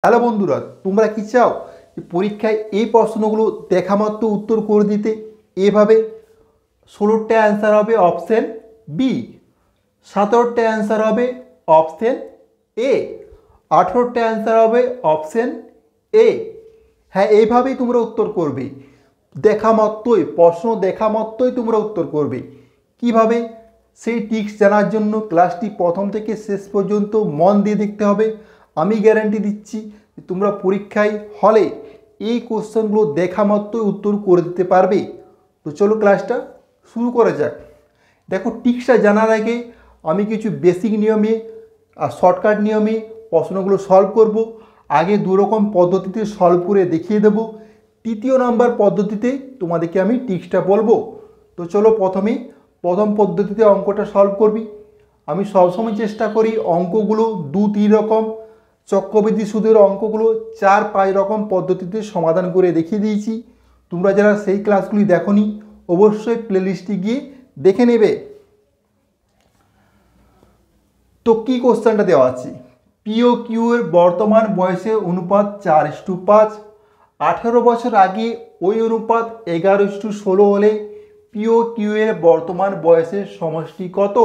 Hello বন্ধুরা, তোমরা কি চাও যে পরীক্ষায় এই প্রশ্নগুলো দেখা মাত্র উত্তর করে দিতে? এভাবে 16টা অ্যান্সার হবে অপশন বি, 17টা অ্যান্সার হবে অপশন এ, 18টা অ্যান্সার হবে অপশন এ। হ্যাঁ, এইভাবেই তোমরা উত্তর করবে। দেখা মাত্রই প্রশ্ন দেখা মাত্রই তোমরা উত্তর করবে। কিভাবে সেই টিপস জানার জন্য ক্লাসটি প্রথম থেকে শেষ পর্যন্ত মন দিয়ে দেখতে হবে। আমি গ্যারান্টি দিচ্ছি যে তোমরা পরীক্ষায় হলে এই কোশ্চেনগুলো দেখা মাত্রই উত্তর করে দিতে পারবে। তো চলো ক্লাসটা শুরু করা যাক। দেখো, টিপসটা জানার আগে আমি কিছু বেসিক নিয়মে আর শর্টকাট নিয়মে প্রশ্নগুলো সলভ করব। আগে দুরকম পদ্ধতিতে সলভ করে দেখিয়ে দেব, তৃতীয় নাম্বার পদ্ধতিতে তোমাদেরকে আমি টিপসটা বলবো। তো চলো প্রথম পদ্ধতিতে অঙ্কটা সলভ করবি। আমি সবসময় চেষ্টা করি অঙ্কগুলো 2-3 রকম চক্রবৃদ্ধি সুদের অঙ্কগুলো 4-5 রকম পদ্ধতিতে সমাধান করে দেখিয়ে দিয়েছি। তোমরা যারা সেই ক্লাসগুলি দেখোনি অবশ্যই প্লেলিস্টে গিয়ে দেখে নেবে। তো কি কোশ্চেনটা দেওয়া আছে? পিও কিউ এর বর্তমান বয়সের অনুপাত 4:5। 18 বছর আগে ওই অনুপাত 11:16 হলে পিও কিউ এর বর্তমান বয়সের সমষ্টি কত?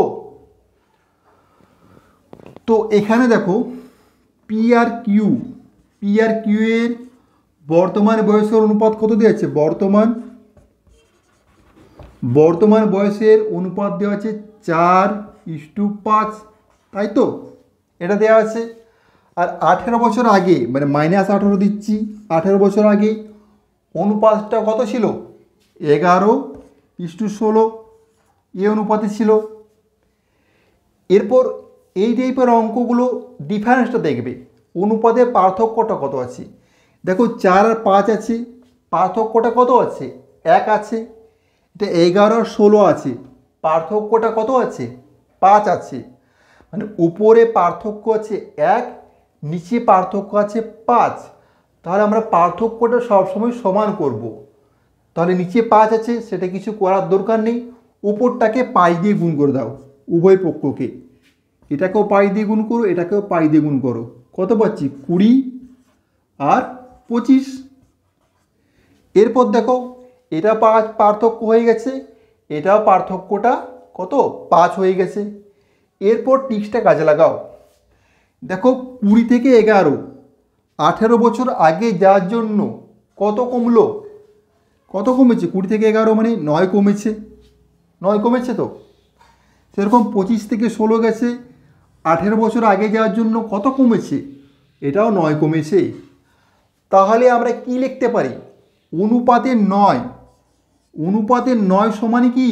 তো এখানে দেখো, পি আর কিউ এর বর্তমান বয়সের অনুপাত কত দেওয়া আছে? বর্তমান বয়সের অনুপাত দেওয়া আছে 4:5, তাই তো? এটা দেওয়া আছে। আর 18 বছর আগে মানে -18 দিচ্ছি, 18 বছর আগে অনুপাতটা কত ছিল? 11:16 এ অনুপাতে ছিল। এরপর এই টাইপের অঙ্কগুলো ডিফারেন্সটা দেখবে, অনুপাতের পার্থক্যটা কত আছে। দেখো, 4 আর 5 আছে, পার্থক্যটা কত আছে? 1 আছে। এটা 11 আর 16 আছে, পার্থক্যটা কত আছে? 5 আছে। মানে উপরে পার্থক্য আছে 1, নিচে পার্থক্য আছে 5। তাহলে আমরা পার্থক্যটা সবসময় সমান করব। তাহলে নিচে 5 আছে, সেটা কিছু করার দরকার নেই, উপরটাকে পাই দিয়ে গুণ করে দাও উভয় পক্ষকে। এটাকেও পাই দিয়ে গুণ করো, এটাকেও পাই দিয়ে গুণ করো। কত পাচ্ছি? 20 আর 25। এরপর দেখো, এটা 5 পার্থক্য হয়ে গেছে, এটাও পার্থক্যটা কত? 5 হয়ে গেছে। এরপর টিক্সটা কাজে লাগাও। দেখো, 20 থেকে 11 18 বছর আগে যাওয়ার জন্য কত কমলো? কত কমেছে? 20 থেকে 11 মানে 9 কমেছে। 9 কমেছে তো। সেরকম 25 থেকে 16 গেছে, 18 বছর আগে যাওয়ার জন্য কত কমেছে? এটাও 9 কমেছে। তাহলে আমরা কি লিখতে পারি? অনুপাতের 9 সমানই কি?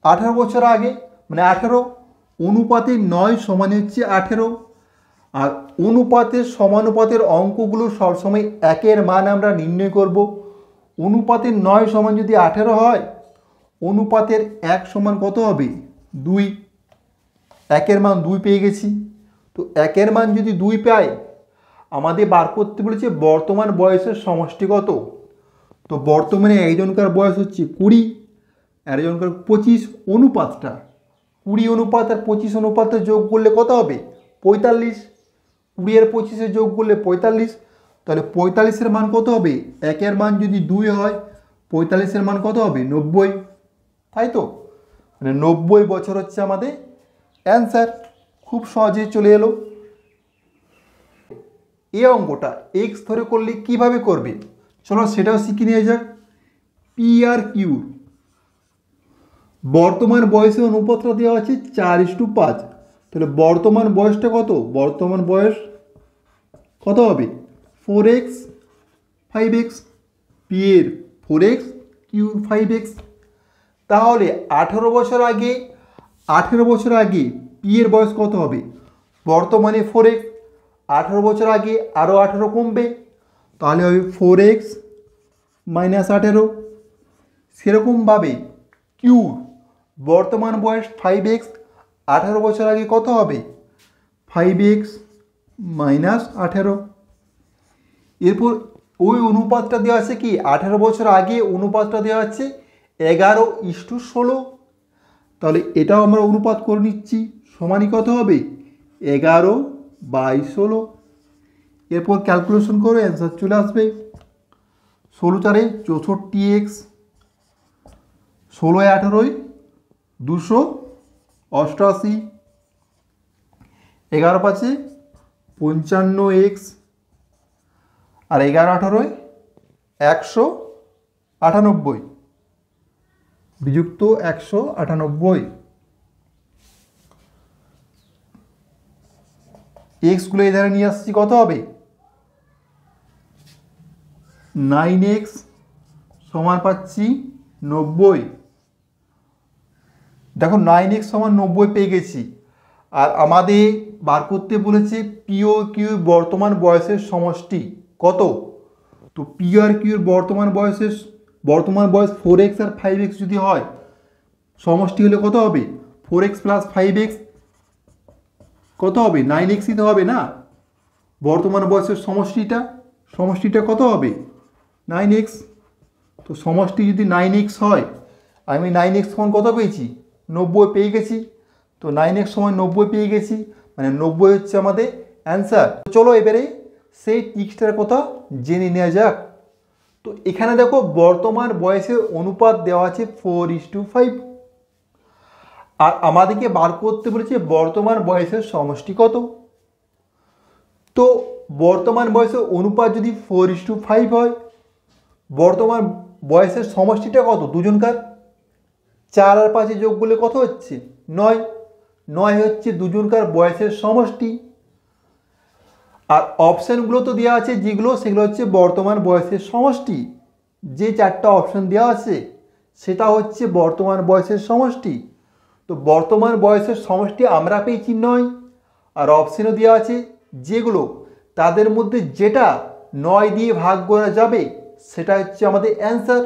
18 বছর আগে মানে 18। অনুপাতের 9 সমান হচ্ছে 18। আর অনুপাতের সমানুপাতের অঙ্কগুলো সবসময় একের মান আমরা নির্ণয় করব। অনুপাতের 9 সমান যদি 18 হয়, অনুপাতের 1 সমান কত হবে? 2। একের মান 2 পেয়ে গেছি। তো একের মান যদি 2 পাই, আমাদের বার করতে বলেছে বর্তমান বয়সের সমষ্টি কত। তো বর্তমানে একজনকার বয়স হচ্ছে 20, আর একজনকার 25। অনুপাতটা 20 অনুপাত আর 25 অনুপাতে যোগ করলে কত হবে? 45। 20 আর 25 যোগ করলে 45। তাহলে 45-এর মান কত হবে? একের মান যদি 2 হয়, 45-এর মান কত হবে? 90, তাই তো? মানে 90 বছর হচ্ছে আমাদের অ্যান্সার। খুব সহজে চলে এলো। এই অঙ্কটা এক্স ধরে করলে কিভাবে করবে চলো সেটাও শিখে নিয়ে যাক। পি আর কিউ বর্তমান বয়সের অনুপাতটা দেওয়া আছে 4:5। তাহলে বর্তমান বয়সটা কত? বর্তমান বয়স কত হবে? 4x 5x। পি এর 4x, কিউ 5x। তাহলে 18 বছর আগে পি এর বয়স কত হবে? বর্তমানে 4x, 18 বছর আগে আরও 18 কমবে, তাহলে হবে 4x - 18। সেরকমভাবে কিউ বর্তমান বয়স 5x, 18 বছর আগে কত হবে? 5x - 18। এরপর ওই অনুপাতটা দেওয়া আছে কি? 18 বছর আগে অনুপাতটা দেওয়া আছে 11:16। তাহলে এটাও আমরা অনুপাত করে নিচ্ছি, সমানই কত হবে? 11/16। এরপর ক্যালকুলেশন করে অ্যান্সার চলে আসবে 16 × 4 = 64x, 16 × 18 = 288, 11 × 5 = 55x, আর 11 × 18 = 198, বিযুক্ত 198। এক্সগুলো এই ধারে নিয়ে আসছি, কত হবে? 9x সমান পাচ্ছি 90। দেখো 9x সমান 90 পেয়ে গেছি। আর আমাদের বার করতে বলেছে পি ও কিউ বর্তমান বয়সের সমষ্টি কত। তো পি আর কিউর বর্তমান বয়স 4x আর 5x যদি হয়, সমষ্টি হলে কত হবে? 4x + 5x কত হবে? 9xই তো হবে না। বর্তমান বয়সের সমষ্টিটা কত হবে? 9x। তো সমষ্টি যদি 9x হয়, আমি 9x সমান কত পেয়েছি? 90 পেয়ে গেছি। তো 9x সমান 90 পেয়ে গেছি, মানে 90 হচ্ছে আমাদের অ্যান্সার। চলো এবারে সেই টিক্সটার কথা জেনে নেওয়া যাক। তো এখানে দেখো বর্তমান বয়সের অনুপাত দেওয়া আছে 4:5, আর আমাদেরকে বার করতে বলেছে বর্তমান বয়সের সমষ্টি কত। তো বর্তমান বয়সের অনুপাত যদি 4:5 হয়, বর্তমান বয়সের সমষ্টিটা কত দুজনকার? 4 আর 5 যোগ করলে কত হচ্ছে? 9। 9 হচ্ছে দুজনকার বয়সের সমষ্টি। আর অপশানগুলো তো দেওয়া আছে যেগুলো, সেগুলো হচ্ছে বর্তমান বয়সের সমষ্টি। যে 4টা অপশান দেওয়া আছে সেটা হচ্ছে বর্তমান বয়সের সমষ্টি। তো বর্তমান বয়সের সমষ্টি আমরা পেয়েছি 9, আর অপশানও দেওয়া আছে যেগুলো, তাদের মধ্যে যেটা 9 দিয়ে ভাগ করা যাবে সেটা হচ্ছে আমাদের অ্যান্সার।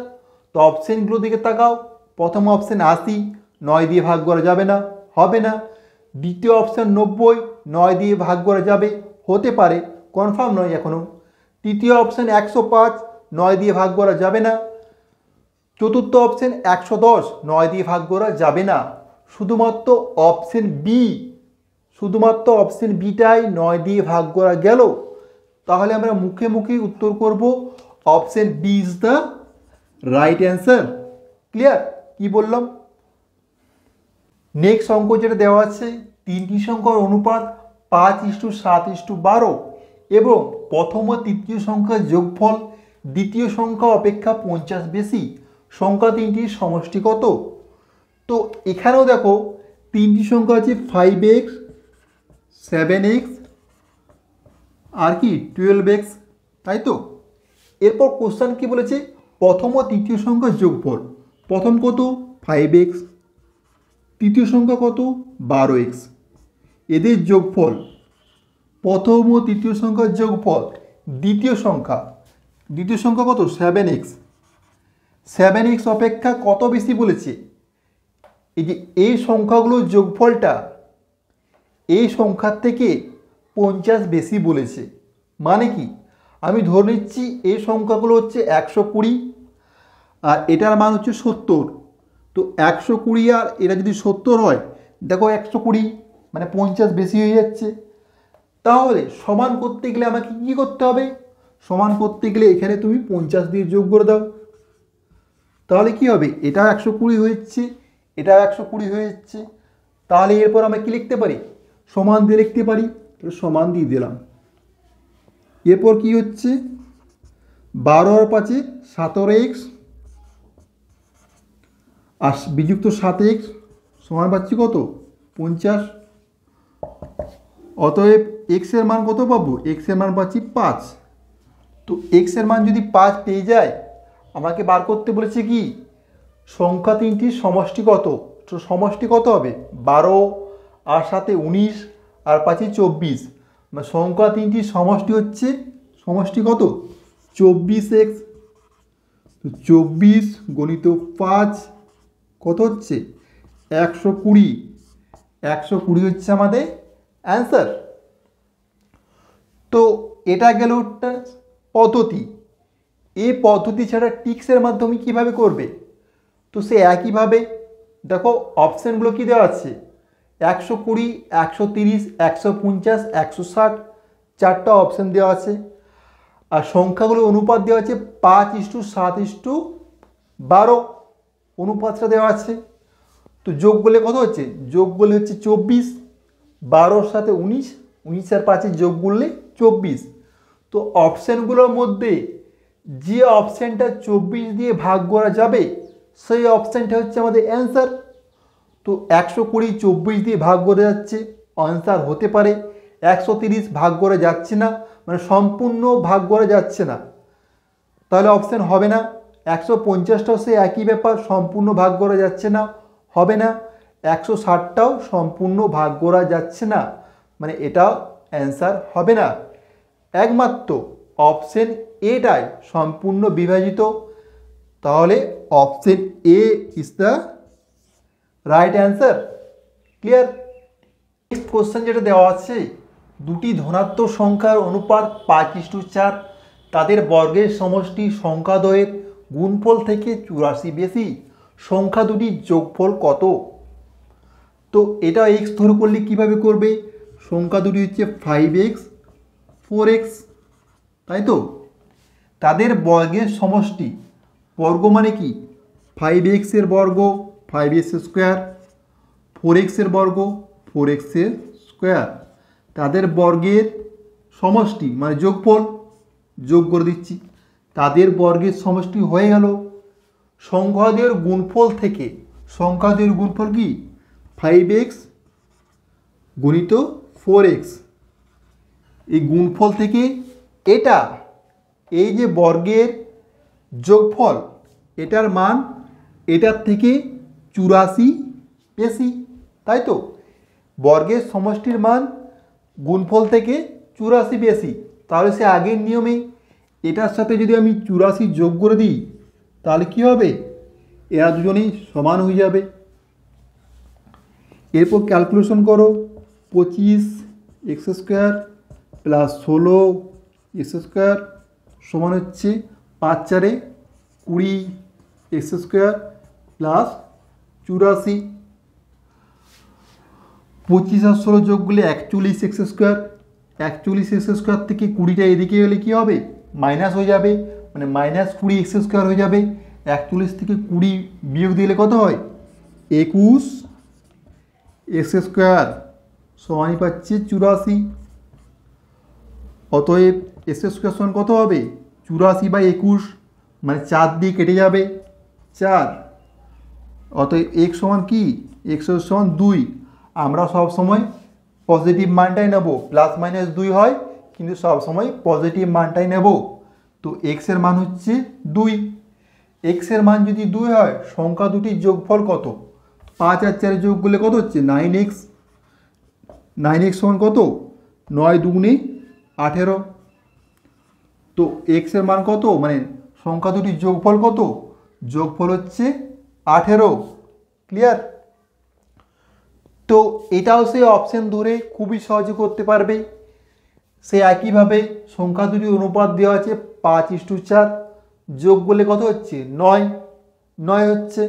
তো অপশানগুলো দিকে তাকাও। প্রথম অপশান 80, 9 দিয়ে ভাগ করা যাবে না, হবে না। দ্বিতীয় অপশান 90, 9 দিয়ে ভাগ করা যাবে, হতে পারে, কনফার্ম নয় এখনও। তৃতীয় অপশান 105, 9 দিয়ে ভাগ করা যাবে না। চতুর্থ অপশান 110, 9 দিয়ে ভাগ করা যাবে না। শুধুমাত্র অপশান বিটাই 9 দিয়ে ভাগ করা গেল। তাহলে আমরা মুখে মুখে উত্তর করব option B is the right answer. Clear? কি বললাম? নেক্সট অঙ্ক যেটা দেওয়া আছে, 3টি সংখ্যার অনুপাত 5:7:12 এবং প্রথম ও তৃতীয় সংখ্যার যোগফল দ্বিতীয় সংখ্যা অপেক্ষা 50 বেশি। সংখ্যা 3টির সমষ্টি কত? তো এখানেও দেখো 3টি সংখ্যা আছে 5x, 7x আর কি 12x, তাই তো? এরপর কোশ্চেন কি বলেছে? প্রথম ও তৃতীয় সংখ্যার যোগফল। প্রথম কত? 5x, তৃতীয় সংখ্যা কত? 12x। এদের যোগফল, প্রথম ও তৃতীয় সংখ্যার যোগফল। দ্বিতীয় সংখ্যা কত? 7x। 7x অপেক্ষা কত বেশি বলেছে? এই যে এই সংখ্যাগুলোর যোগফলটা এই সংখ্যার থেকে 50 বেশি বলেছে। মানে কি? আমি ধরে নিচ্ছি এই সংখ্যাগুলো হচ্ছে 120 আর এটার মান হচ্ছে 70। তো 120 আর এটা যদি 70 হয়, দেখো 120 মানে 50 বেশি হয়ে যাচ্ছে। তাহলে সমান করতে গেলে আমাকে কী করতে হবে? সমান করতে গেলে এখানে তুমি 50 দিয়ে যোগ করে দাও। তাহলে কি হবে? এটাও 120 হয়ে যাচ্ছে, এটাও 120 হয়ে যাচ্ছে। তাহলে এরপর আমরা কি লিখতে পারি? সমান দিয়ে লিখতে পারি। সমান দিয়ে দিলাম। এরপর কি হচ্ছে? 12 আর 5 17x আর বিযুক্ত 7x সমান পাচ্ছি কত? 50। অতএব x এর মান কত পাবো? x এর মান পাচ্ছি 5। তো x এর মান যদি 5 পেয়ে যায়, আমাকে বার করতে বলেছে কি সংখ্যা 3টির সমষ্টি কত। তো সমষ্টি কত হবে? 12 আর 7 19 আর 5 24। মানে সংখ্যা 3টির সমষ্টি কত? 24x। তো 24 গণিত 5 কত হচ্ছে? 120। 120 হচ্ছে আমাদের অ্যান্সার। তো এটা গেল একটা পদ্ধতি। এই পদ্ধতি ছাড়া টিক্সের মাধ্যমে কিভাবে করবে? তো সে একইভাবে দেখো অপশানগুলো কি দেওয়া আছে? 120, 130, 150, 160। চারটা অপশান দেওয়া আছে, আর সংখ্যাগুলোর অনুপাত দেওয়া আছে 5:7:12 অনুপাতটা দেওয়া আছে। তো যোগ করলে কত হচ্ছে? যোগ করলে হচ্ছে 24, 12-র সাথে 19, 19 আর 5 যোগ করলে 24। তো অপশানগুলোর মধ্যে যে অপশানটা 24 দিয়ে ভাগ করা যাবে সেই অপশানটা হচ্ছে আমাদের অ্যান্সার। তো 120 24 দিয়ে ভাগ করে যাচ্ছে, আনসার হতে পারে 130 ভাগ করে যাচ্ছে না, মানে সম্পূর্ণ ভাগ করে যাচ্ছে না, তাহলে অপশান হবে না। 150টাও সে একই ব্যাপার, সম্পূর্ণ ভাগ করা যাচ্ছে না, হবে না। 160টাও সম্পূর্ণ ভাগ করা যাচ্ছে না, মানে এটাও অ্যান্সার হবে না। একমাত্র অপশান এটাই সম্পূর্ণ বিভাজিত, তাহলে option A is the right answer. Clear? Next question যেটা দেওয়া আছে, দুটি ধনাত্মক সংখ্যার অনুপাত 5:4, তাদের বর্গের সমষ্টি সংখ্যাদ্বয়ের গুণফল থেকে 84 বেশি, সংখ্যা দুটির যোগফল কত? তো এটা এক্স ধরে করলে কীভাবে করবে? সংখ্যা দুটি হচ্ছে 5x 4x, তাই তো? তাদের বর্গের সমষ্টি, বর্গ মানে কি? 5x এর বর্গ 5x স্কোয়ার, 4x এর বর্গ 4x স্কোয়ার, তাদের বর্গের সমষ্টি মানে যোগফল, যোগ করে দিচ্ছি। তাদের বর্গের সমষ্টি হয়ে গেল সংখ্যাদের গুণফল থেকে, সংখ্যাদের গুণফল কি? 5x গুণিত 4x, এই গুণফল থেকে এটা, এই যে বর্গের যোগফল, এটার মান এটার থেকে 84 বেশি, তাই তো? বর্গের সমষ্টির মান গুণফল থেকে 84 বেশি, তাহলে সে আগের নিয়মেই এটার সাথে যদি আমি 84 যোগ করে দিই তাহলে কি হবে? এরা দুজনেই সমান হয়ে যাবে। এরপর ক্যালকুলেশন করো, 25x square plus 16x square সমান হচ্ছে 5 4 20x স্কোয়ার প্লাস 84। 25 আর 16 যোগ করলে 41x স্কোয়ার, 41x স্কোয়ার থেকে 20টা এদিকে গেলে কী হবে? মাইনাস হয়ে যাবে, মানে -20x স্কোয়ার হয়ে যাবে। 41 থেকে 20 বিয়োগ দিলে কত হয়? 21x স্কোয়ার সমানই পাচ্ছে 84। অতএব এক্স স্কোয়ার সমান কত হবে? 84/21, মানে 4 দিয়ে কেটে যাবে 4। অতএব এক্স সমান কি? এক্স সমান 2। আমরা সব সময় পজিটিভ মানটাই নেব, প্লাস মাইনাস 2 হয় কিন্তু সব সময় পজিটিভ মানটাই নেব। তো এক্সের মান হচ্ছে 2। এক্সের মান যদি 2 হয়, সংখ্যা দুটির যোগফল কত? 5 আর 4 যোগ করলে কত হচ্ছে? 9x। 9x সমান কত? 9 2 18। তো এক্সের মান কত, মানে সংখ্যা দুটির যোগফল কত? যোগফল হচ্ছে 18। ক্লিয়ার? তো এটাও সে অপশান ধরে খুবই সহজে করতে পারবে। সে একইভাবে সংখ্যা দুটি অনুপাত দেওয়া আছে 5:4, যোগ করলে কত হচ্ছে? 9 9 হচ্ছে।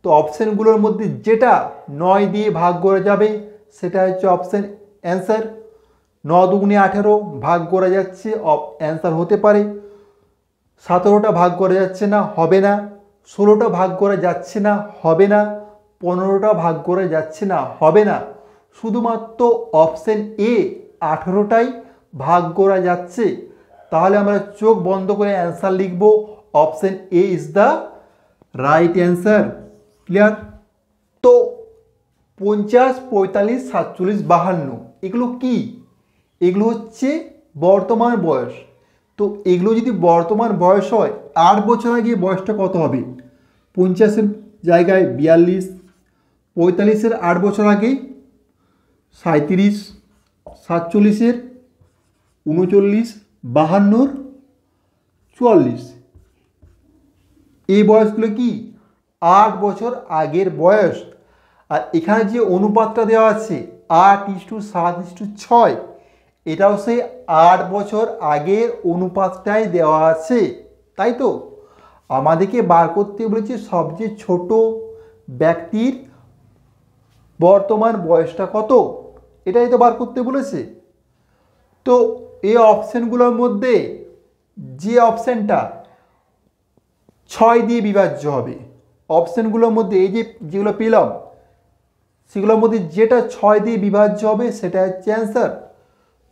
তো অপশানগুলোর মধ্যে যেটা 9 দিয়ে ভাগ করা যাবে সেটা হচ্ছে অপশান অ্যান্সার। 9 2 18 ভাগ করা যাচ্ছে, অ্যান্সার হতে পারে। 17টা ভাগ করা যাচ্ছে না, হবে না। 16টা ভাগ করা যাচ্ছে না, হবে না। 15টা ভাগ করা যাচ্ছে না, হবে না। শুধুমাত্র অপশান এ 18টাই ভাগ করা যাচ্ছে। তাহলে আমরা চোখ বন্ধ করে অ্যান্সার লিখব, option A is the right answer. Clear? তো 50 45 47 52 এগুলো কি? এগুলো হচ্ছে বর্তমান বয়স। তো এগুলো যদি বর্তমান বয়স হয়, 8 বছর আগে বয়সটা কত হবে? 50-এর জায়গায় 42, 45-এর 8 বছর আগে 37, 47-এর 39, 52-র 44। এই বয়সগুলো কি? 8 বছর আগের বয়স। আর এখানে যে অনুপাতটা দেওয়া আছে 8:7:6, এটাও সেই 8 বছর আগের অনুপাতটাই দেওয়া আছে, তাই তো? আমাদেরকে বার করতে বলেছে সবচেয়ে ছোট ব্যক্তির বর্তমান বয়সটা কত, এটাই তো বার করতে বলেছে। তো এই অপশানগুলোর মধ্যে যে অপশানটা 6 দিয়ে বিভাজ্য হবে, অপশানগুলোর মধ্যে এই যেগুলো পেলাম সেগুলোর মধ্যে যেটা 6 দিয়ে বিভাজ্য হবে সেটা হচ্ছে অ্যান্সার।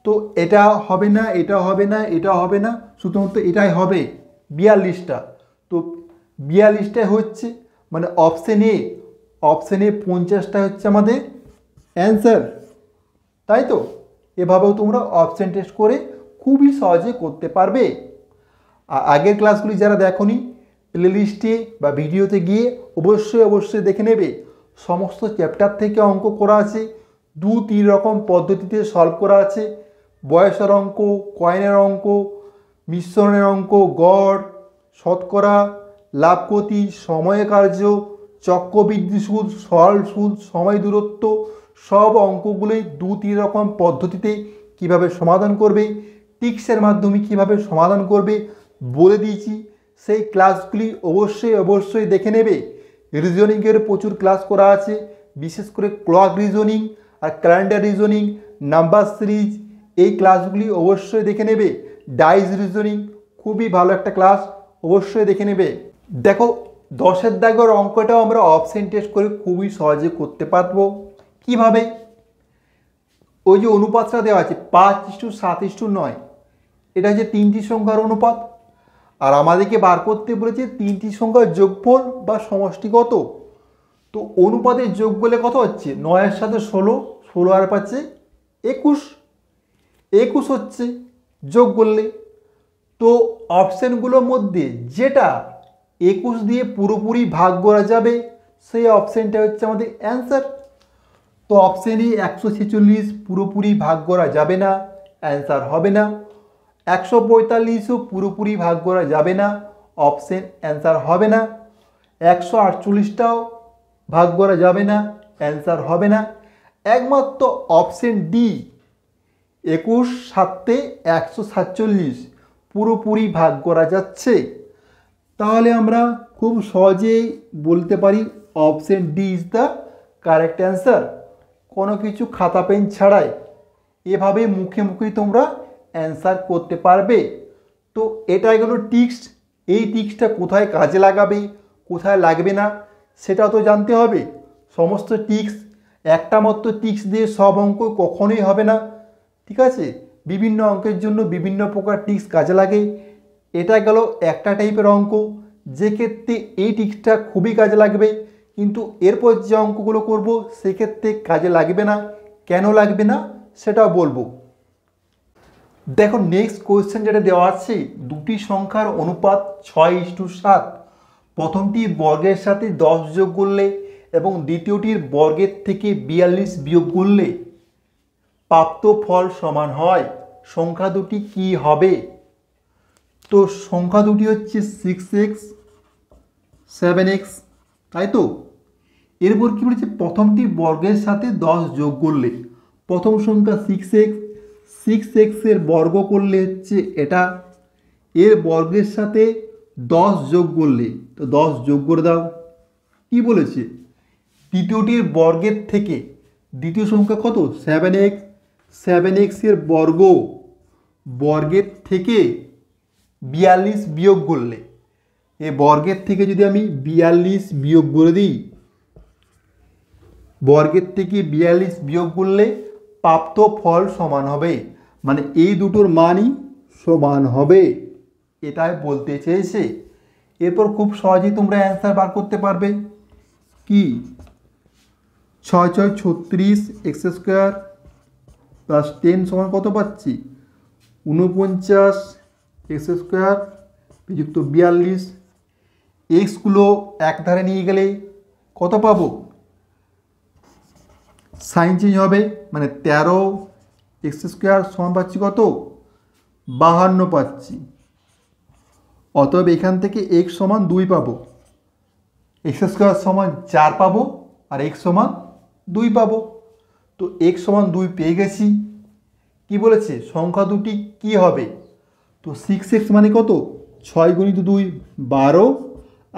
তো এটা হবে না, এটা হবে না, এটা হবে না, শুধুমাত্র এটাই হবে 42টা। তো 42টাই হচ্ছে মানে অপশান এ 50টা হচ্ছে আমাদের অ্যান্সার, তাই তো? এভাবেও তোমরা অপশান টেস্ট করে খুবই সহজে করতে পারবে। আর আগের ক্লাসগুলি যারা দেখোনি প্লেলিস্টে বা ভিডিওতে গিয়ে অবশ্যই দেখে নেবে। সমস্ত চ্যাপ্টার থেকে অঙ্ক করা আছে, 2-3 রকম পদ্ধতিতে সলভ করা আছে। বয়সের অঙ্ক, কয়েনের অঙ্ক, মিশ্রণের অঙ্ক, গড়, শতকরা, লাভ ক্ষতি, সময় কার্য, চক্রবৃদ্ধি সুদ, সরল সুদ, সময় দূরত্ব, সব অঙ্কগুলোই 2-3 রকম পদ্ধতিতে কিভাবে সমাধান করবে, টিক্সের মাধ্যমে কিভাবে সমাধান করবে বলে দিয়েছি। সেই ক্লাসগুলি অবশ্যই দেখে নেবে। রিজনিংয়ের প্রচুর ক্লাস করা আছে, বিশেষ করে ক্লক রিজনিং আর ক্যালেন্ডার রিজনিং, নাম্বার সিরিজ, এই ক্লাসগুলি অবশ্যই দেখে নেবে। ডাইস রিজনিং খুবই ভালো একটা ক্লাস, অবশ্যই দেখে নেবে। দেখো 10এর দাগের অঙ্কটাও আমরা অপশন টেস্ট করে খুবই সহজে করতে পারবো। কিভাবে? ওই যে অনুপাতটা দেওয়া আছে 5:7:9, এটা হচ্ছে 3টি সংখ্যার অনুপাত। আর আমাদেরকে বার করতে বলেছে 3টি সংখ্যার যোগফল বা সমষ্টি কত। তো অনুপাতের যোগ বলে কত হচ্ছে 9-এর সাথে 16, 16 আর 5 21 হচ্ছে যোগ করলে। তো অপশানগুলোর মধ্যে যেটা 21 দিয়ে পুরোপুরি ভাগ করা যাবে সেই অপশানটা হচ্ছে আমাদের অ্যান্সার। তো অপশানে 146 পুরোপুরি ভাগ করা যাবে না, অ্যান্সার হবে না। 145ও পুরোপুরি ভাগ করা যাবে না, অপশান অ্যান্সার হবে না। 148টাও ভাগ করা যাবে না, অ্যান্সার হবে না। একমাত্র অপশান ডি 21 7 147 পুরোপুরি ভাগ করা যাচ্ছে। তাহলে আমরা খুব সহজেই বলতে পারি option D is the correct answer, কোনো কিছু খাতা পেন ছাড়াই। এভাবে মুখে তোমরা অ্যান্সার করতে পারবে। তো এটাই গেল টিক্স। এই টিক্সটা কোথায় কাজে লাগাবে, কোথায় লাগবে না সেটাও তো জানতে হবে। সমস্ত টিক্স, একটা মাত্র টিক্স দিয়ে সব অঙ্ক কখনোই হবে না, ঠিক আছে? বিভিন্ন অঙ্কের জন্য বিভিন্ন প্রকার টিক্স কাজে লাগে। এটা গেল একটা টাইপের অঙ্ক, যে ক্ষেত্রে এই টিক্সটা খুবই কাজে লাগবে, কিন্তু এরপর যে অঙ্কগুলো করব সেক্ষেত্রে কাজে লাগবে না। কেন লাগবে না সেটাও বলবো। দেখো নেক্সট কোয়েশ্চেন যেটা দেওয়া আছে, দুটি সংখ্যার অনুপাত 6:7, প্রথমটি বর্গের সাথে 10 যোগ করলে এবং দ্বিতীয়টির বর্গের থেকে 42 বিয়োগ করলে প্রাপ্ত ফল সমান হয়, সংখ্যা দুটি কি হবে? তো সংখ্যা দুটি হচ্ছে 6x 7x, তাই তো? এরপর কি বলেছে, প্রথমটি বর্গের সাথে 10 যোগ করলে, প্রথম সংখ্যা 6x এর বর্গ করলে হচ্ছে এটা, এর বর্গের সাথে 10 যোগ করলে, তো 10 যোগ করে দাও। কি বলেছে? দ্বিতীয়টির বর্গের থেকে, দ্বিতীয় সংখ্যা কত 7x এর বর্গের থেকে 42 বিয়োগ করলে, এ বর্গের থেকে যদি আমি 42 বিয়োগ করে দিই, বর্গের থেকে 42 বিয়োগ করলে প্রাপ্ত ফল সমান হবে, মানে এই দুটোর মানই সমান হবে, এটাই বলতে চেয়েছে। এরপর খুব সহজেই তোমরা অ্যান্সার বার করতে পারবে। কি 6 6 36 x² প্লাস 10 সমান কত পাচ্ছি 49 x² বিযুক্ত 42। এক্সগুলো এক ধারে নিয়ে গেলে কত পাবো, সাইন চেঞ্জ হবে, মানে 13 x² সমান পাচ্ছি কত 52 পাচ্ছি। অতএব এখান থেকে x সমান 2 পাবো, x² সমান 4 পাবো আর x সমান 2 পাবো। তো x সমান 2 পেয়ে গেছি। কি বলেছে সংখ্যা দুটি কি হবে? তো 6x মানে কত 6 গুণিত 2 12,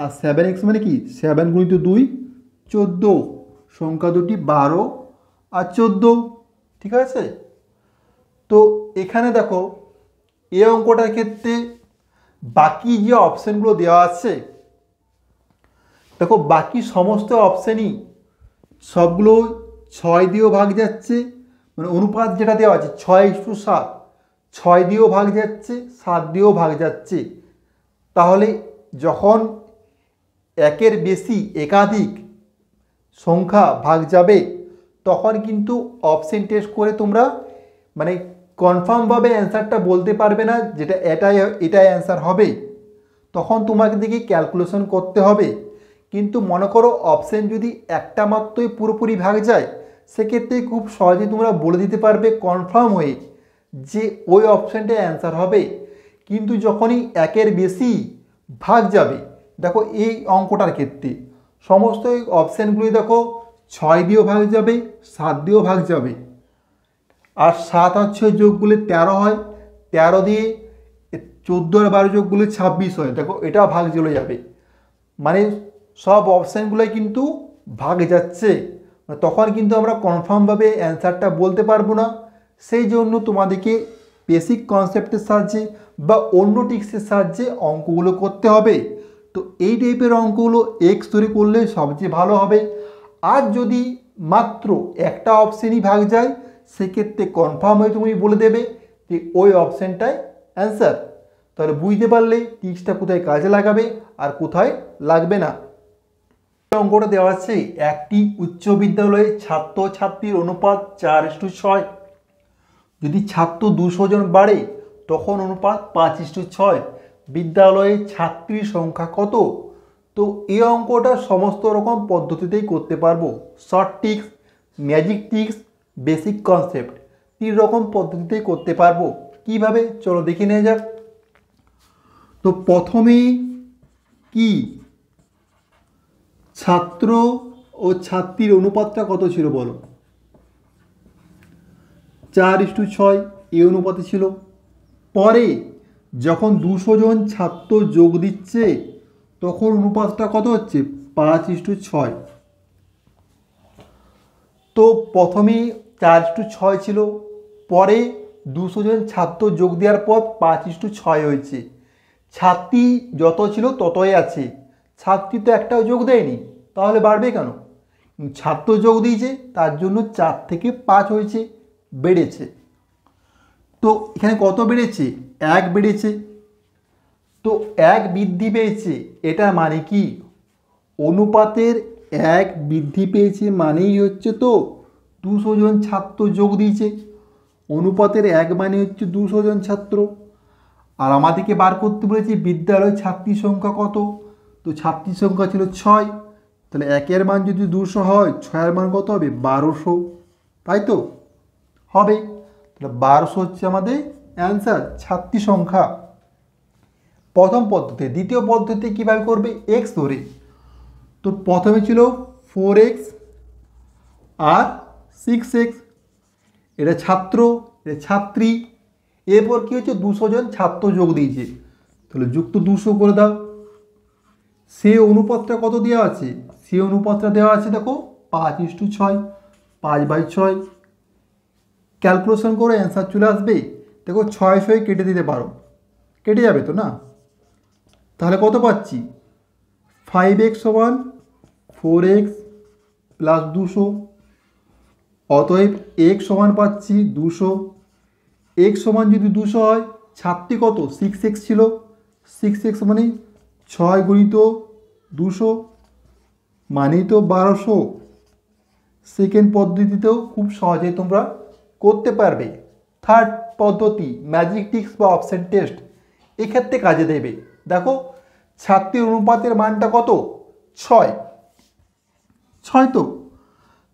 আর 7x মানে কি 7 গুণিত 2 14, সংখ্যা দুটি 12 আর 14, ঠিক আছে? তো এখানে দেখো এই অঙ্কটার ক্ষেত্রে বাকি যে অপশানগুলো দেওয়া আছে, দেখো বাকি সমস্ত অপশানই সবগুলো 6 দিয়েও ভাগ যাচ্ছে, মানে অনুপাত যেটা দেওয়া আছে 6:7, 6 দিয়েও ভাগ যাচ্ছে, 7 দিয়েও ভাগ যাচ্ছে। তাহলে যখন একের বেশি একাধিক সংখ্যা ভাগ যাবে তখন কিন্তু অপশন টেস্ট করে তোমরা মানে কনফার্মভাবে অ্যান্সারটা বলতে পারবে না যেটা এটাই অ্যান্সার হবে, তখন তোমাকে দেখি ক্যালকুলেশন করতে হবে। কিন্তু মনে করো অপশন যদি একটা মাত্রই পুরোপুরি ভাগ যায়, সেক্ষেত্রে খুব সহজেই তোমরা বলে দিতে পারবে কনফার্ম হয়ে যে ওই অপশানটা অ্যান্সার হবে। কিন্তু যখনই একের বেশি ভাগ যাবে, দেখো এই অঙ্কটার ক্ষেত্রে সমস্ত অপশানগুলি দেখো 6 দিয়েও ভাগ যাবে, 7 দিয়েও ভাগ যাবে, আর 7 আর 6 যোগগুলি 13 হয়, 13 দিয়ে 14 আর 12 যোগগুলি 26 হয়। দেখো এটাও ভাগ চলে যাবে, মানে সব অপশানগুলোই কিন্তু ভাগ যাচ্ছে, তখন কিন্তু আমরা কনফার্মভাবে অ্যান্সারটা বলতে পারবো না। সেই জন্য তোমাদেরকে বেসিক কনসেপ্টের সাহায্যে বা অন্য টিক্সের সাহায্যে অঙ্কগুলো করতে হবে। তো এই টাইপের অঙ্কগুলো এক্স ধরে করলে সবচেয়ে ভালো হবে। আর যদি মাত্র একটা অপশানই ভাগ যায়, সেক্ষেত্রে কনফার্ম হয়ে তুমি বলে দেবে যে ওই অপশানটাই অ্যান্সার। তাহলে বুঝতে পারলে টিক্সটা কোথায় কাজে লাগাবে আর কোথায় লাগবে না। অঙ্কটা দেওয়া আছে একটি উচ্চ বিদ্যালয়ে ছাত্রছাত্রীর অনুপাত 4:6। যদি ছাত্র 200 জন বাড়ে তখন অনুপাত 5:6। বিদ্যালয়ে ছাত্রীর সংখ্যা কত? তো এই অঙ্কটা সমস্ত রকম পদ্ধতিতেই করতে পারবো, short tricks, magic tricks, basic concept, 3 রকম পদ্ধতিতেই করতে পারবো। কিভাবে চলো দেখে নেওয়া যাক। তো প্রথমে কি ছাত্র ও ছাত্রীর অনুপাতটা কত ছিল বলো? 4:6 এই অনুপাতে ছিল। পরে যখন 200 জন ছাত্র যোগ দিচ্ছে তখন অনুপাতটা কত হচ্ছে? 5:6। তো প্রথমে 4:6 ছিল, পরে 200 জন ছাত্র যোগ দেওয়ার পর 5:6 হয়েছে। ছাত্রী যত ছিল ততই আছে, ছাত্রী তো একটাও যোগ দেয়নি, তাহলে বাড়বে কেন? ছাত্র যোগ দিয়েছে তার জন্য 4 থেকে 5 হয়েছে, বেড়েছে। তো এখানে কত বেড়েছে? 1 বেড়েছে। তো 1 বৃদ্ধি পেয়েছে, এটা মানে কি? অনুপাতের 1 বৃদ্ধি পেয়েছে মানেই হচ্ছে তো 200 জন ছাত্র যোগ দিয়েছে। অনুপাতের 1 মানে হচ্ছে 200 জন ছাত্র। আর আমাদেরকে বার করতে বলেছে বিদ্যালয় ছাত্রীর সংখ্যা কত? তো ছাত্রীর সংখ্যা ছিল 6, তাহলে 1-এর মান যদি 200 হয়, 6-এর মান কত হবে? 1200, তাই তো হবে। তাহলে 1200 হচ্ছে আমাদের অ্যান্সার, ছাত্রী সংখ্যা। প্রথম পদ্ধতি। দ্বিতীয় পদ্ধতি কীভাবে করবে? এক্স ধরে। তো প্রথমে ছিল 4x আর 6x, এটা ছাত্র, এটা ছাত্রী। এরপর কী হচ্ছে? 200 জন ছাত্র যোগ দিয়েছে, তাহলে যুক্ত 200 করে দাও। সে অনুপাতটা কত দেওয়া আছে? সে অনুপাতটা দেওয়া আছে দেখো 5:6, 5/6। ক্যালকুলেশন করে অ্যান্সার চলে আসবে। দেখো 6 কেটে দিতে পারো, কেটে যাবে তো না? তাহলে কত পাচ্ছি? 5x সমান 4x প্লাস 200। অতএব x সমান পাচ্ছি 200। x সমান যদি 200 হয়, ছাত্রী কত? 6x ছিল, 6x মানে 6 গুণিত 200 মানেই তো 1200। সেকেন্ড পদ্ধতিতেও খুব সহজেই তোমরা করতে পারবে। থার্ড পদ্ধতি ম্যাজিক টিক্স বা অপশন টেস্ট, এক্ষেত্রে কাজে দেবে। দেখো ছাত্রীর অনুপাতের মানটা কত? 6 তো।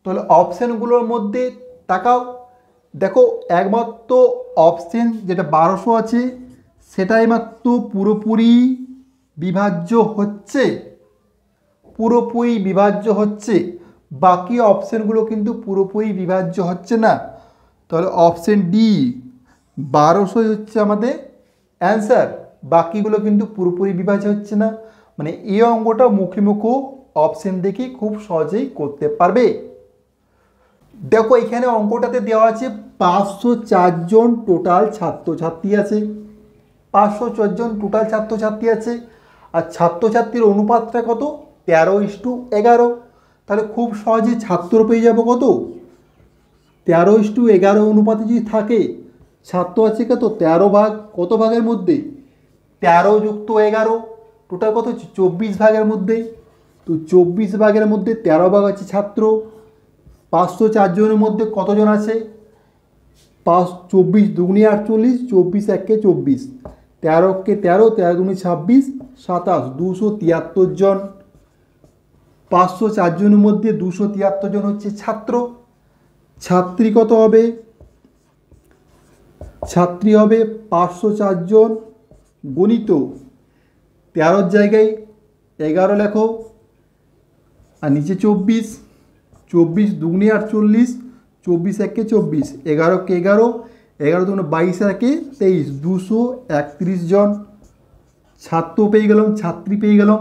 তাহলে অপশানগুলোর মধ্যে তাকাও, দেখো একমাত্র অপশান যেটা 1200 আছে সেটাই মাত্র পুরোপুরি বিভাজ্য হচ্ছে, পুরোপুরি বিভাজ্য হচ্ছে। বাকি অপশানগুলো কিন্তু পুরোপুরি বিভাজ্য হচ্ছে না। তাহলে অপশান ডি 1200 হচ্ছে আমাদের অ্যান্সার। বাকিগুলো কিন্তু পুরোপুরি বিভাজ্য হচ্ছে না, মানে এই অঙ্কটা মুখে মুখেও অপশান দেখে খুব সহজেই করতে পারবে। দেখো এখানে অঙ্কটাতে দেওয়া আছে 504 জন টোটাল ছাত্রছাত্রী আছে। 504 জন টোটাল ছাত্রছাত্রী আছে। আর ছাত্রছাত্রীর অনুপাতটা কত? 13:11। তাহলে খুব সহজে ছাত্র পেয়ে যাব কত? 13:11 অনুপাতে যদি থাকে, ছাত্র আছে কত? 13 ভাগ। কত ভাগের মধ্যে? 13 যুক্ত 11, টোটাল কত হচ্ছে? 24 ভাগের মধ্যে। তো 24 ভাগের মধ্যে 13 ভাগ আছে ছাত্র। 504 জনের মধ্যে কতজন আছে? 24 দুগুণে 48, 24 একে 24, 13 কে 13, 13 দুগুণে 26, 27, 273 জন। 504 জনের মধ্যে 273 জন হচ্ছে ছাত্র। ছাত্রী কত হবে? ছাত্রী হবে 504 জন গণিত 13 জায়গায় 11 লেখো, আর নিচে 24, 24 দুগুণে 48, 24 একে 24, 11 কে 11, 11 দুগুণে 22 একে 23, 231 জন ছাত্র পেয়ে গেলাম, ছাত্রী পেয়ে গেলাম।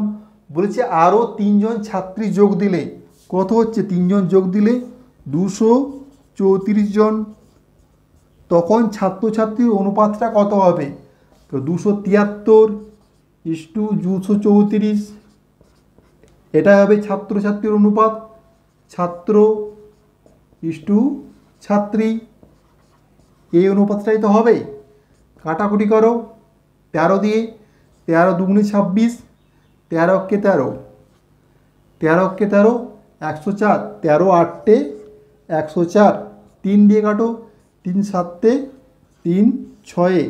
বলেছে আরও 3 জন ছাত্রী যোগ দিলে কত হচ্ছে? 3 জন যোগ দিলে 234 জন। তখন ছাত্রছাত্রীর অনুপাতটা কত হবে? তো 273:234, এটা হবে ছাত্রছাত্রীর অনুপাত। ছাত্র ইস্টু ছাত্রী, এই অনুপাতটাই তো হবে। কাটাকুটি করো 13 দিয়ে, 13 দুগুণে 26, 13 কে 13, 13 কে 13, 104, 13 আটটে 104, 3 দিয়ে কাটো, 3 সাতে 3 ছয়ে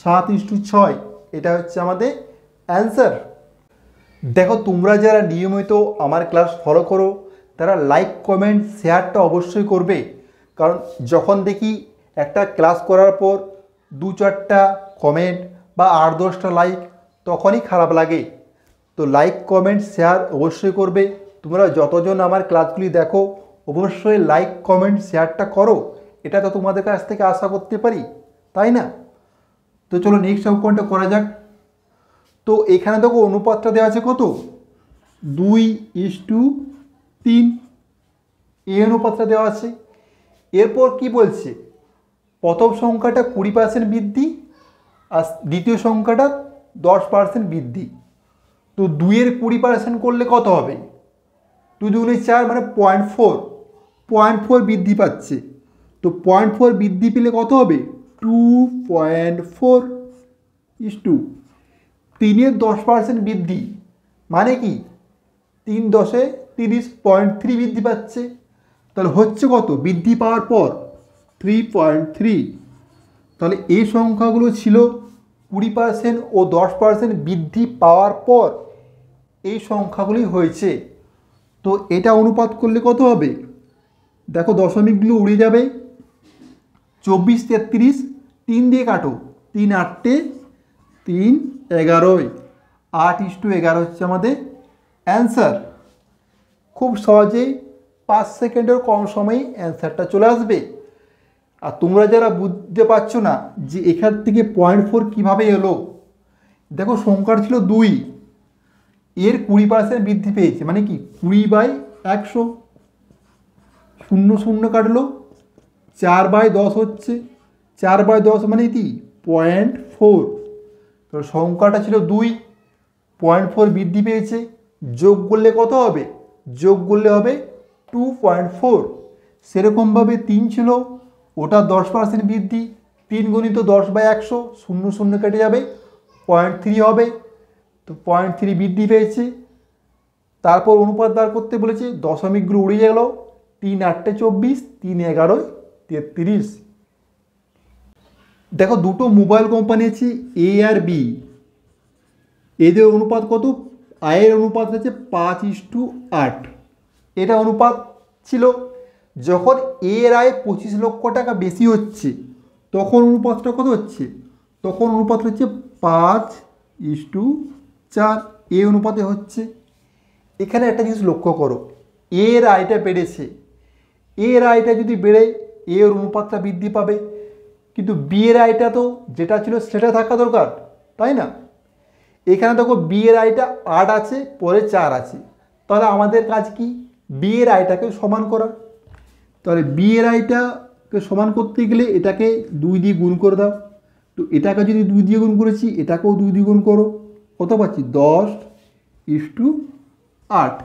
7:6, এটা হচ্ছে আমাদের অ্যান্সার। দেখো তোমরা যারা নিয়মিত আমার ক্লাস ফলো করো তারা লাইক কমেন্ট শেয়ারটা অবশ্যই করবে, কারণ যখন দেখি একটা ক্লাস করার পর 2-4টা কমেন্ট বা 8-10টা লাইক, তখনই খারাপ লাগে। তো লাইক কমেন্ট শেয়ার অবশ্যই করবে। তোমরা যতজন আমার ক্লাসগুলি দেখো অবশ্যই লাইক কমেন্ট শেয়ারটা করো, এটা তো তোমাদের কাছ থেকে আশা করতে পারি, তাই না? তো চলো নেক্সট অঙ্কনটা করা যাক। তো এখানে দেখো অনুপাতটা দেওয়া আছে কত? 2:3, এই অনুপাতটা দেওয়া আছে। এরপর কি বলছে? প্রথম সংখ্যাটা 20% বৃদ্ধি আর দ্বিতীয় সংখ্যাটা 10% বৃদ্ধি। তো 2-এর 20% করলে কত হবে? 2 দুগুণে 4 মানে 0.4 বৃদ্ধি পাচ্ছে। তো 0.4 বৃদ্ধি পেলে কত হবে? 2.4 3-এর 10% বৃদ্ধি মানে কি? 3 10-এ 30, 0.3 বৃদ্ধি পাচ্ছে। তাহলে হচ্ছে কত বৃদ্ধি পাওয়ার পর? 3.3। তাহলে এই সংখ্যাগুলো ছিল 20% ও 10% বৃদ্ধি পাওয়ার পর এই সংখ্যাগুলি হয়েছে। তো এটা অনুপাত করলে কত হবে? দেখো দশমিকগুলো উড়ে যাবে। 24 33, 3 দিয়ে কাটো, 3 আটটে 3 11, 8:11 হচ্ছে আমাদের অ্যান্সার। খুব সহজেই 5 সেকেন্ডের কম সময়ে অ্যান্সারটা চলে আসবে। আর তোমরা যারা বুঝতে পারছো না যে এখান থেকে 0.4 কীভাবে এলো, দেখো সংখ্যাটা ছিল 2, এর 20% বৃদ্ধি পেয়েছে মানে কি 20/100, 0 0 কাটলো, 4/10 হচ্ছে, 4/10 মানে কি 0.4। তো সংখ্যাটা ছিল 2, 0.4 বৃদ্ধি পেয়েছে, যোগ করলে কত হবে? যোগ করলে হবে 2.4। সেরকমভাবে 3 ছিল, ওটা 10% বৃদ্ধি, 3 গুণিত 10/100, 0 0 কেটে যাবে, 0.3 হবে। তো 0.3 বৃদ্ধি পেয়েছে। তারপর অনুপাত বার করতে বলেছে, দশমিকগুলো উড়ে গেল, 3 8টে 24, 3 11 33। দেখো দুটো মোবাইল কোম্পানি আছে এ আর বি, এদের অনুপাত কত? আয়ের অনুপাত হচ্ছে 5:8। এটা অনুপাত ছিল। যখন এর আয় 25 লক্ষ টাকা বেশি হচ্ছে তখন অনুপাতটা কত হচ্ছে? তখন অনুপাত হচ্ছে 5:4, এই অনুপাতে হচ্ছে। এখানে একটা জিনিস লক্ষ্য করো, এর আয়টা বেড়েছে, এর আয়টা যদি বেড়ে এর অনুপাতটা বৃদ্ধি পাবে, কিন্তু বি এর আয়টা তো যেটা ছিল সেটা থাকা দরকার, তাই না? এখানে দেখো বি এর আয়টা 8 আছে, পরে 4 আছে, তাহলে আমাদের কাজ কি? বি এর আয়টাকে সমান করা। তাহলে বি এর আয়টাকে সমান করতে গেলে এটাকে 2 দিয়ে গুণ করে দাও, তো এটাকে যদি 2 দিয়ে গুণ করেছি, এটাকেও 2 দিয়ে গুণ করো, কত পাচ্ছি 10:8।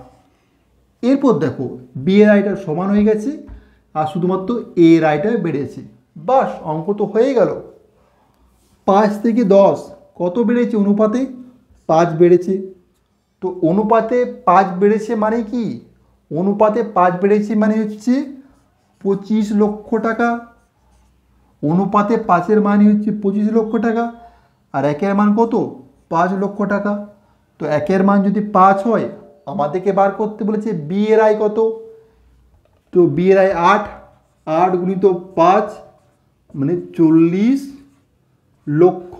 এরপর দেখো বি এর আয়টা সমান হয়ে গেছে আর শুধুমাত্র এ এর আয়টা বেড়েছে। বাস, অঙ্ক তো হয়ে গেল। 5 থেকে 10 কত বেড়েছে অনুপাতে? 5 বেড়েছে। তো অনুপাতে 5 বেড়েছে মানে কি? অনুপাতে 5 বেড়েছে মানে হচ্ছে 25 লক্ষ টাকা। অনুপাতে 5-এর মানে হচ্ছে 25 লক্ষ টাকা। আর একের মান কত? 5 লক্ষ টাকা। তো একের মান যদি 5 হয়, আমাদেরকে বার করতে বলেছে বি এর আয় কত। তো বি এর আয় 8, 8 গুণিত 5 মানে 40 লক্ষ।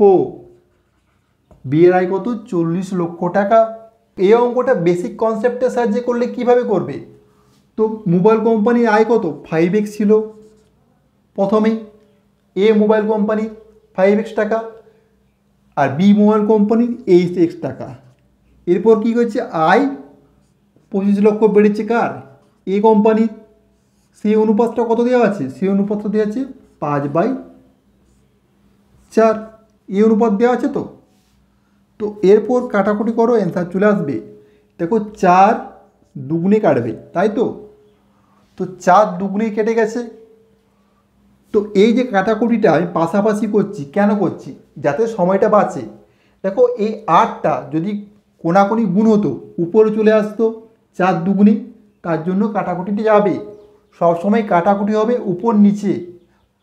বি এর আয় কত? 40 লক্ষ টাকা। এই অঙ্কটা বেসিক কনসেপ্টের সাহায্যে করলে কিভাবে করবে? তো মোবাইল কোম্পানির আয় কত? 5x ছিল প্রথমেই। এ মোবাইল কোম্পানির 5x টাকা আর বি মোবাইল কোম্পানির 8x টাকা। এরপর কি হচ্ছে? আয় 25 লক্ষ বেড়েছে কার? এ কোম্পানির। সেই অনুপাতটা কত দেওয়া আছে? সেই অনুপাতটা দেওয়া আছে 5/4। এই অনুপাত দেওয়া আছে। তো তো এরপর কাটাকুটি করো, অ্যান্সার চলে আসবে। দেখো 4 দুগুণে কাটবে, তাই তো? তো 4 দুগুণে কেটে গেছে। তো এই যে কাটাকুটিটা আমি পাশাপাশি করছি, কেন করছি? যাতে সময়টা বাঁচে। দেখো এই 8টা যদি কোনাকুনি গুণ হতো, উপরে চলে আসতো 4 দুগুণে, তার জন্য কাটাকুটিটা যাবে। সবসময় কাটাকুটি হবে উপর নিচে,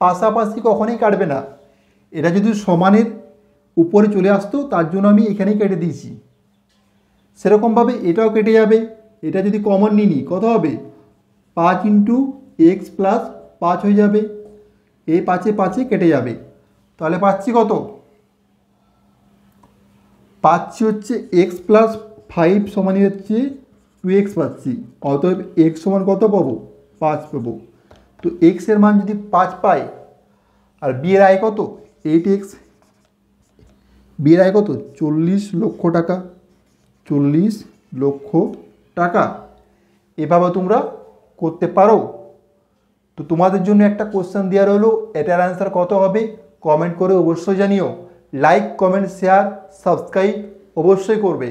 পাশাপাশি কখনোই কাটবে না। এটা যদি সমানের উপরে চলে আসতো, তার জন্য আমি এখানেই কেটে দিয়েছি। সেরকমভাবে এটাও কেটে যাবে। এটা যদি কমন নিই, কত হবে? 5 × x + 5 হয়ে যাবে। এই 5-এ 5-এ কেটে যাবে। তাহলে পাচ্ছি কত? পাচ্ছি হচ্ছে x + 5 সমানই হচ্ছে 2x পাচ্ছি। অতএব x সমান কত পাবো? 5 পাবো। তো x এর মান যদি 5 পাই, আর বি এর আয় কত? 8x। বি এর আয় কত? 40 লক্ষ টাকা। 40 লক্ষ টাকা। এভাবে তোমরা করতে পারো। তো তোমাদের জন্য একটা কোশ্চেন দেওয়া রইলো, এটার অ্যান্সার কত হবে কমেন্ট করে অবশ্যই জানিও। লাইক, কমেন্ট, শেয়ার, সাবস্ক্রাইব অবশ্যই করবে।